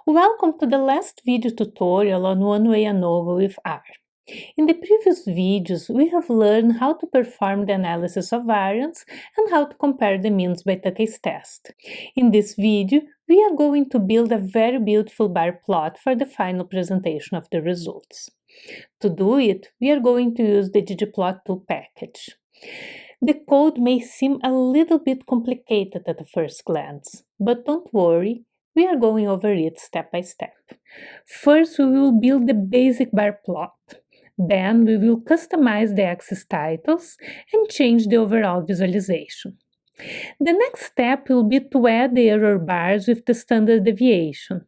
Welcome to the last video tutorial on Way ANOVA with R. In the previous videos, we have learned how to perform the analysis of variance and how to compare the means by Tukey's test. In this video, we are going to build a very beautiful bar plot for the final presentation of the results. To do it, we are going to use the ggplot tool package. The code may seem a little bit complicated at the first glance, but don't worry, we are going over it step by step. First, we will build the basic bar plot. Then, we will customize the axis titles and change the overall visualization. The next step will be to add the error bars with the standard deviation.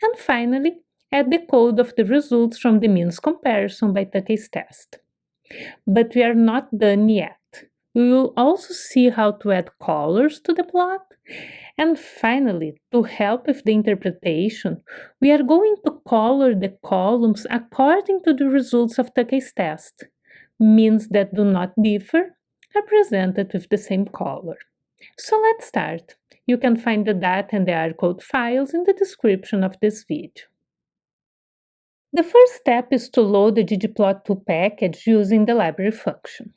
And finally, add the code of the results from the means comparison by Tukey's test. But we are not done yet. We will also see how to add colors to the plot. And finally, to help with the interpretation, we are going to color the columns according to the results of Tukey's test. Means that do not differ are presented with the same color. So let's start. You can find the data and the R code files in the description of this video. The first step is to load the ggplot tool package using the library function.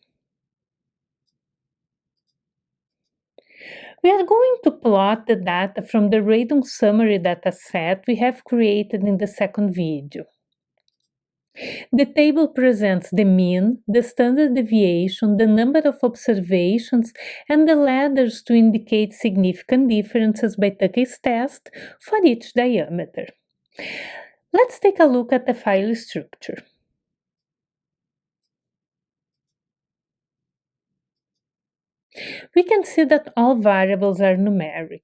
We are going to plot the data from the random summary dataset we have created in the second video. The table presents the mean, the standard deviation, the number of observations, and the ladders to indicate significant differences by Tukey's test for each diameter. Let's take a look at the file structure. We can see that all variables are numeric.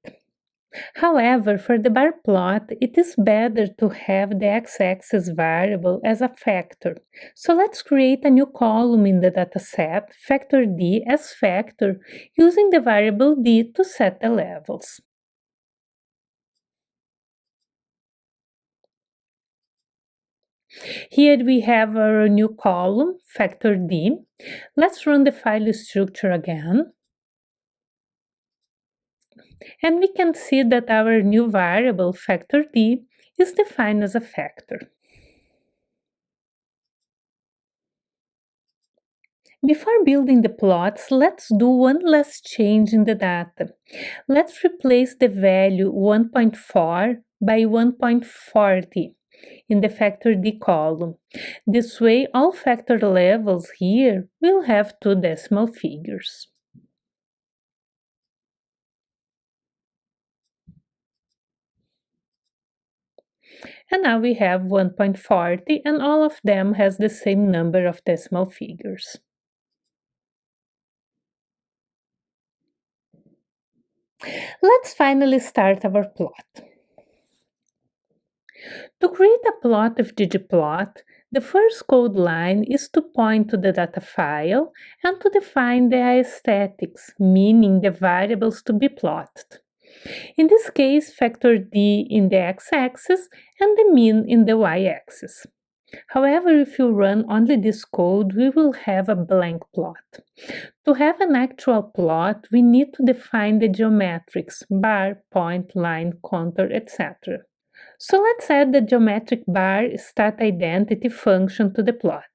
However, for the bar plot, it is better to have the x-axis variable as a factor. So let's create a new column in the dataset, factor d as factor, using the variable d to set the levels. Here we have our new column, factor d. Let's run the file structure again. And we can see that our new variable, factor d, is defined as a factor. Before building the plots, let's do one last change in the data. Let's replace the value 1.4 by 1.40 in the factor d column. This way, all factor levels here will have two decimal figures. And now we have 1.40 and all of them has the same number of decimal figures. Let's finally start our plot. To create a plot with ggplot, the first code line is to point to the data file and to define the aesthetics, meaning the variables to be plotted. In this case, factor d in the x-axis and the mean in the y-axis. However, if you run only this code, we will have a blank plot. To have an actual plot, we need to define the geometrics, bar, point, line, contour, etc. So let's add the geometric bar stat identity function to the plot.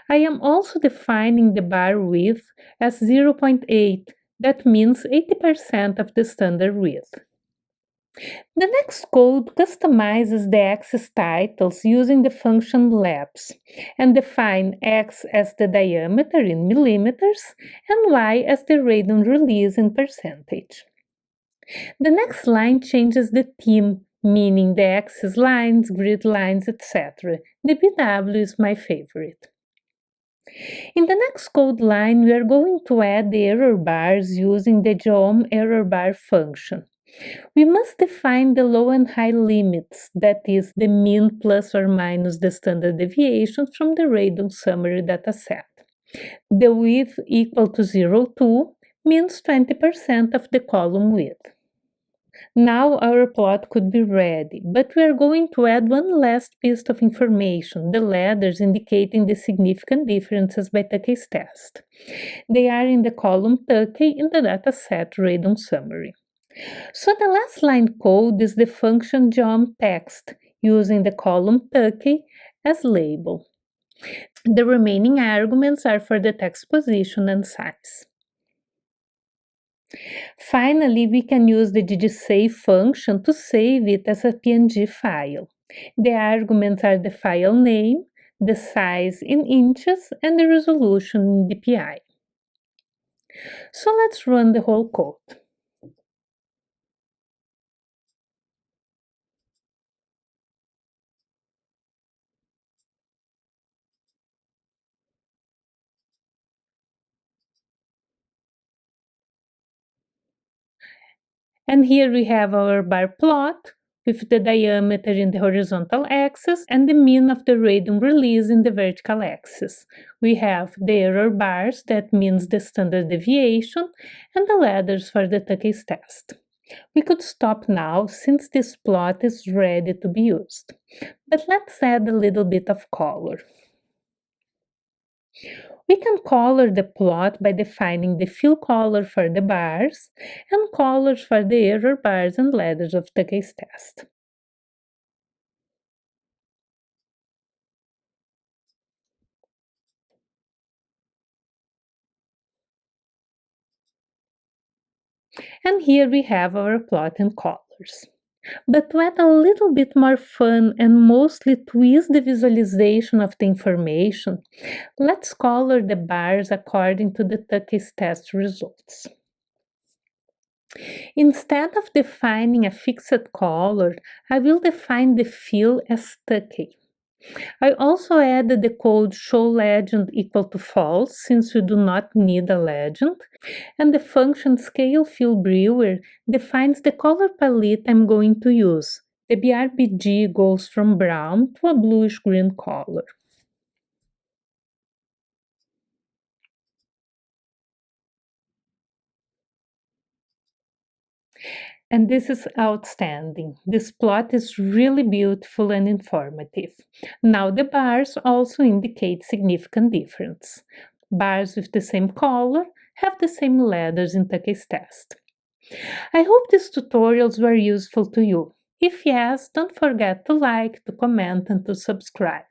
I am also defining the bar width as 0.8. That means 80% of the standard width. The next code customizes the axis titles using the function labs and define x as the diameter in millimeters and y as the radian release in percentage. The next line changes the theme, meaning the axis lines, grid lines, etc. The BW is my favorite. In the next code line, we are going to add the error bars using the geom error bar function. We must define the low and high limits, that is, the mean plus or minus the standard deviation from the random summary dataset. The width equal to 0.2 means 20% of the column width. Now our plot could be ready, but we are going to add one last piece of information, the ladders indicating the significant differences by Tukey's test. They are in the column Tukey in the dataset random summary. So the last line code is the function geom_text using the column Tukey as label. The remaining arguments are for the text position and size. Finally, we can use the ggSave function to save it as a PNG file. The arguments are the file name, the size in inches, and the resolution in dpi. So let's run the whole code. And here we have our bar plot with the diameter in the horizontal axis and the mean of the radian release in the vertical axis. We have the error bars, that means the standard deviation, and the ladders for the Tukey's test. We could stop now since this plot is ready to be used. But let's add a little bit of color. We can color the plot by defining the fill color for the bars and colors for the error bars and ladders of the case test. And here we have our plot in colors. But to add a little bit more fun and mostly twist the visualization of the information, let's color the bars according to the Tukey's test results. Instead of defining a fixed color, I will define the fill as Tukey. I also added the code show legend equal to false since we do not need a legend, and the function scale fill brewer defines the color palette I'm going to use. The BRBG goes from brown to a bluish-green color. And this is outstanding. This plot is really beautiful and informative. Now the bars also indicate significant difference. Bars with the same color have the same letters in Tukey's test. I hope these tutorials were useful to you. If yes, don't forget to like, to comment, and to subscribe.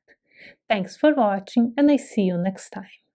Thanks for watching, and I see you next time.